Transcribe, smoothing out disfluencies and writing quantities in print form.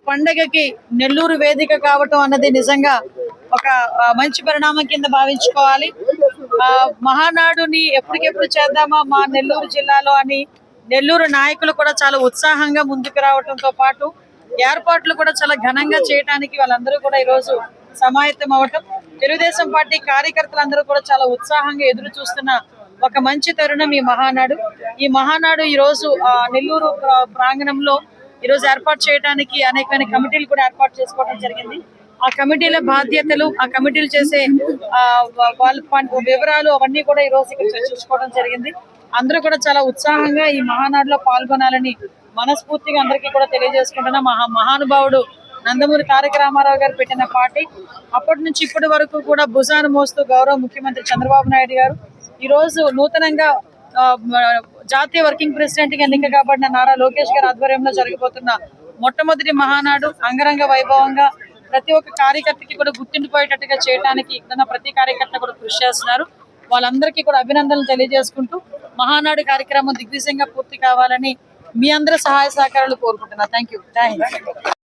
పండగకి నెల్లూరు వేదిక కావటం అన్నది నిజంగా ఒక మంచి పరిణామం కింద భావించుకోవాలి. మహానాడుని ఎప్పటికెప్పుడు చేద్దామా మా నెల్లూరు జిల్లాలో అని నెల్లూరు నాయకులు కూడా చాలా ఉత్సాహంగా ముందుకు రావడంతో పాటు ఏర్పాట్లు కూడా చాలా ఘనంగా చేయడానికి వాళ్ళందరూ కూడా ఈరోజు సమాయత్తం అవటం, తెలుగుదేశం పార్టీ కార్యకర్తలందరూ కూడా చాలా ఉత్సాహంగా ఎదురు చూస్తున్న ఒక మంచి తరుణం ఈ మహానాడు ఈ రోజు నెల్లూరు ప్రాంగణంలో ఈ రోజు ఏర్పాటు చేయడానికి అనేకమైన కమిటీలు కూడా ఏర్పాటు చేసుకోవడం జరిగింది. ఆ కమిటీల బాధ్యతలు, ఆ కమిటీలు చేసే వాళ్ళ వివరాలు అవన్నీ కూడా ఈ రోజు ఇక్కడ చర్చించుకోవడం జరిగింది. అందరూ కూడా చాలా ఉత్సాహంగా ఈ మహానాడులో పాల్గొనాలని మనస్ఫూర్తిగా అందరికీ కూడా తెలియజేసుకుంటున్నా. మహానుభావుడు నందమూరి తారక రామారావు గారు పెట్టిన పార్టీ అప్పటి నుంచి ఇప్పటి వరకు కూడా భుజాను మోస్తూ గౌరవ ముఖ్యమంత్రి చంద్రబాబు నాయుడు గారు ఈ రోజు నూతనంగా జాతీయ వర్కింగ్ ప్రెసిడెంట్ గా ఎన్నిక కాబడిన నారా లోకేష్ గారి ఆధ్వర్యంలో జరిగిపోతున్న మొట్టమొదటి మహానాడు అంగరంగ వైభవంగా ప్రతి ఒక్క కార్యకర్తకి కూడా గుర్తుండిపోయేటట్టుగా చేయడానికి ఇక్కడ ప్రతి కార్యకర్త కూడా కృషి చేస్తున్నారు. వాళ్ళందరికీ కూడా అభినందనలు తెలియజేసుకుంటూ మహానాడు కార్యక్రమం దిగ్విజయంగా పూర్తి కావాలని మీ అందరూ సహాయ సహకారాలు కోరుకుంటున్నా. Thank you.